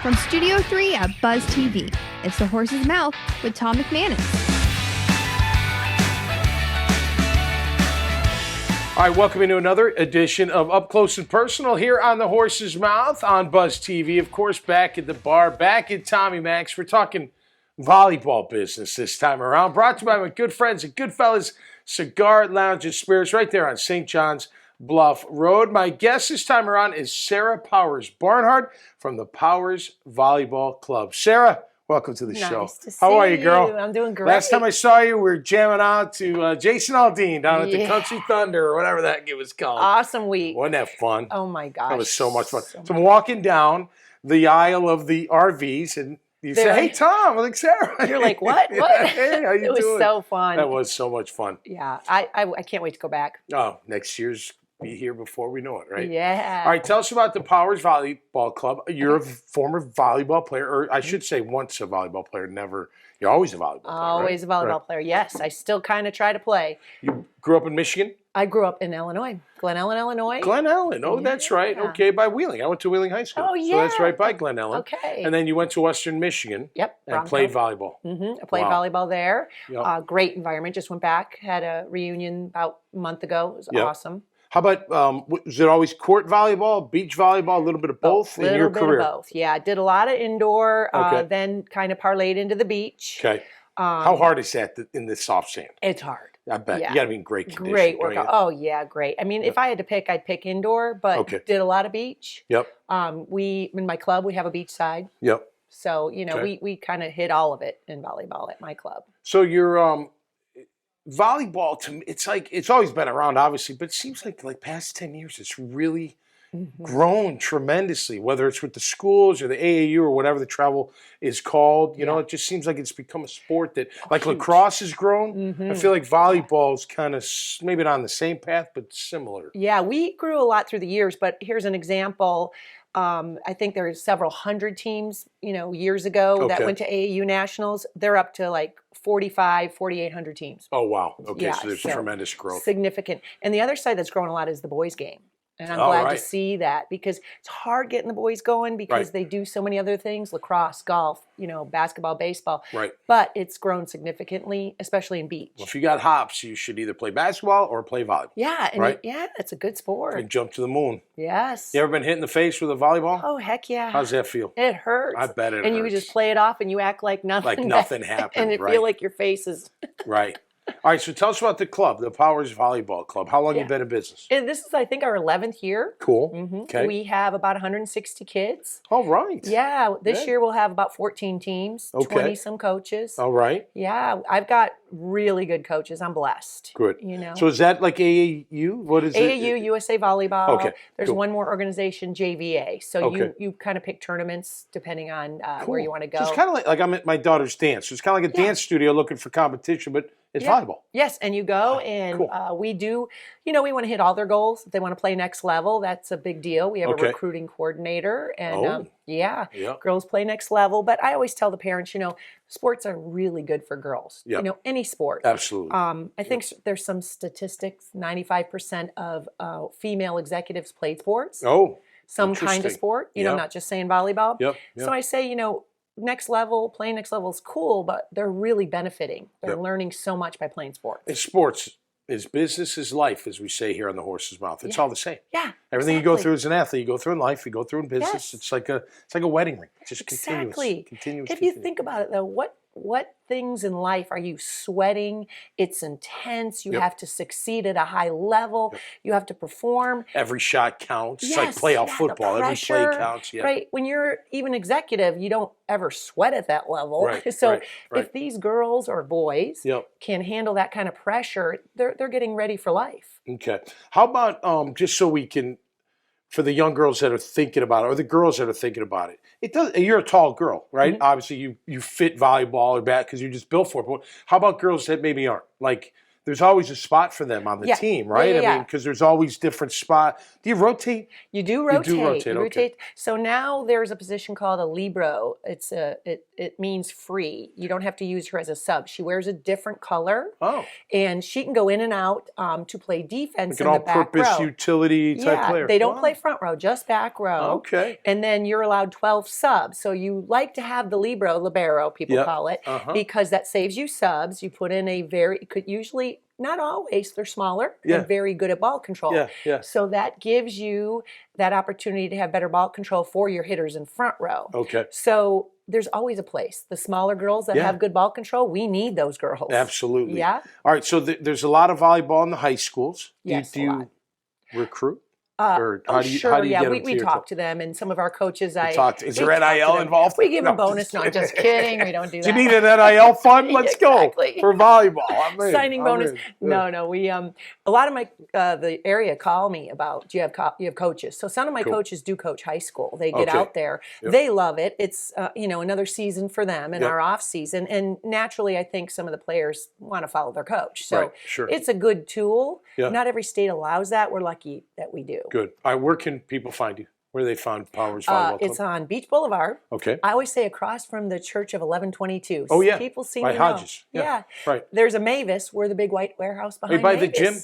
From Studio 3 at Buzz TV, it's The Horse's Mouth with Tom McManus. All right, welcome into another edition of Up Close and Personal here on The Horse's Mouth on Buzz TV. Of course, back at the bar, back at Tommy Max. We're talking volleyball business this time around. Brought to you by my good friends at Goodfellas Cigar Lounge and Spirits right there on St. John's Bluff Road. My guest this time around is Sarah Powers Barnhart from the Powers Volleyball Club. Sarah, welcome to the show. To see How are you, girl? I'm doing great. Last time I saw you, we were jamming out to Jason Aldean down at the Country Thunder or whatever that was called. Awesome week. Wasn't that fun? Oh my gosh. That was so much fun. So I'm walking down the aisle of the RVs and you say, "Hey, Tom," I'm like, "Sarah." You're like, "What? What?" Hey, how you It was doing? so fun. That was so much fun. Yeah, I can't wait to go back. Oh, next year's be here before we know it, right? Yeah. All right, tell us about the Powers Volleyball Club. You're a former volleyball player, or I should say once a volleyball player, never. You're always a volleyball player, Always a volleyball player. Yes, I still kind of try to play. You grew up in Michigan? I grew up in Illinois, Glen Ellen, Illinois. Glen Ellen. Oh, that's right. Yeah. Okay, by Wheeling. I went to Wheeling High School. Oh, So that's yeah. right by Glen Ellen. Okay. And then you went to Western Michigan. Yep. And Bronco. played volleyball. I played Wow. volleyball there. Yep. Great environment. Just went back. Had a reunion about a month ago. It was Yep. awesome. How about, was it always court volleyball, beach volleyball, a little bit of both in your career? Of both. Yeah, I did a lot of indoor, Okay. then kind of parlayed into the beach. Okay. How hard is that in the soft sand? It's hard. I bet. Yeah. You got to be in great condition. Great don't you? workout. Oh yeah, great. I mean, if I had to pick, I'd pick indoor, but Okay. did a lot of beach. Yep. We in my club we have a beach side, Yep. so Okay. we kind of hit all of it in volleyball at my club. So your volleyball, to me, it's like it's always been around, obviously, but it seems like past 10 years, it's really grown tremendously. Whether it's with the schools or the AAU or whatever the travel is called, you know, it just seems like it's become a sport that, like huge. lacrosse has grown. I feel like volleyball's kind of maybe not on the same path, but similar. Yeah, we grew a lot through the years, but here's an example. I think there are several hundred teams, years ago that Okay. went to AAU nationals. They're up to like 4,800 teams. Oh wow. Okay, Yeah, so there's so tremendous growth. Significant. And the other side that's growing a lot is the boys' game. And I'm Oh, glad right. to see that because it's hard getting the boys going because Right. they do so many other things, lacrosse, golf, basketball, baseball. Right. But it's grown significantly, especially in beach. Well, if you got hops, you should either play basketball or play volleyball. Yeah, and Right. it's a good sport. And jump to the moon. Yes. You ever been hit in the face with a volleyball? Oh, heck yeah. How's that feel? It hurts. I bet it And you hurts. just play it off and you act like nothing. Like nothing happened, And it right. feel like your face is. Right. All right, so tell us about the club, the Powers Volleyball Club. How long you been in business? This is, I think, our 11th year. Cool. Okay. We have about 160 kids. All right. Yeah, this Good. year we'll have about 14 teams, Okay. 20 some coaches. All right. Yeah, I've got really good coaches. I'm blessed. Good. You know. So is that like AAU? What is AAU, it? USA Volleyball. Okay, There's cool. one more organization, JVA. So Okay. you kind of pick tournaments depending on Cool. where you want to go. So it's kind of like I'm at my daughter's dance. So it's kind of like a dance studio looking for competition, but it's Yeah. volleyball. Yes, and you go and cool. we do, we want to hit all their goals. If they want to play next level, that's a big deal. We have Okay. a recruiting coordinator and Oh. yeah, Yeah. girls play next level. But I always tell the parents, sports are really good for girls. Yeah. Any sport. Absolutely. I think there's some statistics, 95% of female executives played sports. Oh. Some kind of interesting. sport, Yeah. not just saying volleyball. Yep. So I say, next level, playing next level is cool, but they're really benefiting. They're Yep. learning so much by playing sports. And sports is business is life, as we say here on the Horse's Mouth. It's all the same. Yeah. Everything you go exactly. through as an athlete, you go through in life, you go through in business. Yes. It's like a wedding ring. It's just Exactly. continuous. If you think about it, though, what things in life are you sweating? It's intense. You Yep. have to succeed at a high level. You have to perform. every shot counts. It's Yes, like playoff yeah, the football. Every pressure, play counts. Yeah. Right. When you're even executive, you don't ever sweat at that level. Right, So right, right. if these girls or boys Yep. can handle that kind of pressure, they're getting ready for life. Okay. How about just so we can, for the young girls that are thinking about it, or the girls that are thinking about it, it does. You're a tall girl, right? Mm-hmm. Obviously, you fit volleyball or bat because you just built for it. But how about girls that maybe aren't? Like there's always a spot for them on the team, right? Yeah, yeah, I mean, because there's always different spot. Do you rotate? You do rotate. You do rotate. You Okay. rotate. So now there's a position called a libero. It means free. You don't have to use her as a sub. She wears a different color. Oh, And she can go in and out to play defense like in an the back all-purpose row. utility type player. They don't Wow. play front row, just back row. Okay. And then you're allowed 12 subs. So you like to have the libero, people Yep. call it, Uh-huh. because that saves you subs. You put in usually, not always, they're smaller Yeah. and very good at ball control. Yeah, yeah. So that gives you that opportunity to have better ball control for your hitters in front row. Okay. So there's always a place. The smaller girls that Yeah. have good ball control, we need those girls. Absolutely. Yeah. All right. So there's a lot of volleyball in the high schools. Yes, do a you lot. recruit? Or how do you sure, how do you yeah, get we, them to we your talk to them, and some of our coaches. Is there we talk to NIL them. involved? We give them No, bonus. No, just kidding. We don't do Do that. you need an NIL fund? Let's Exactly. go for volleyball. I'm in. Signing I'm bonus. in. Yeah. No, we a lot of my the area call me about do you have coaches. So some of my Cool. coaches do coach high school. They get Okay. out there. Yep. They love it. It's another season for them in Yep. our off season, and naturally I think some of the players want to follow their coach. So Right, sure. it's a good tool. Yeah. Not every state allows that. We're lucky that we do. Good. All right. Where can people find you? Where do they find Powers Volleyball Club? It's on Beach Boulevard. Okay. I always say across from the Church of 1122. Oh, yeah. People seem By to know. Hodges. Yeah. Right. There's a Mavis. We're the big white warehouse behind by the Mavis. gym?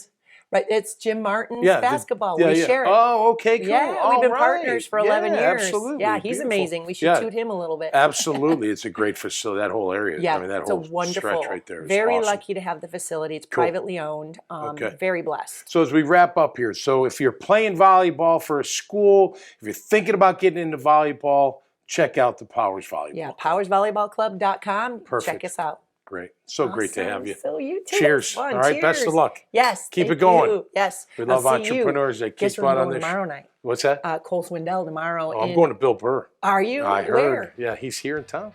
Right. It's Jim Martin's Yeah. basketball. Yeah, We yeah. share it. Oh, okay, cool. Yeah, All we've been right. partners for 11 Yeah, years. Absolutely. Yeah, he's Beautiful. amazing. We should Yeah. toot him a little bit. Absolutely. It's a great facility, that whole area. Yeah, I mean, that it's a whole wonderful. stretch right there is Very awesome. lucky to have the facility. It's Cool. privately owned. Okay. Very blessed. So as we wrap up here, so if you're playing volleyball for a school, if you're thinking about getting into volleyball, check out the Powers Volleyball. Yeah, powersvolleyballclub.com. Perfect. Check us out. Great. So great to have you. So you too. Cheers. It's fun. All right. Best of Cheers. luck. Yes. Keep thank it going. you. Yes. We I'll love see you. entrepreneurs that Guess keep where on I'm on going this. tomorrow night. What's that? Cole Swindell tomorrow. Oh, I'm in- going to Bill Burr. Are you? I heard. Where? Yeah, he's here in town.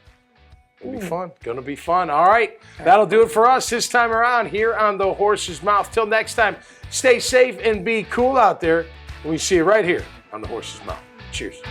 It'll be fun. Gonna be fun. All right. That'll do it for us this time around here on The Horse's Mouth. Till next time, stay safe and be cool out there. And we see you right here on The Horse's Mouth. Cheers.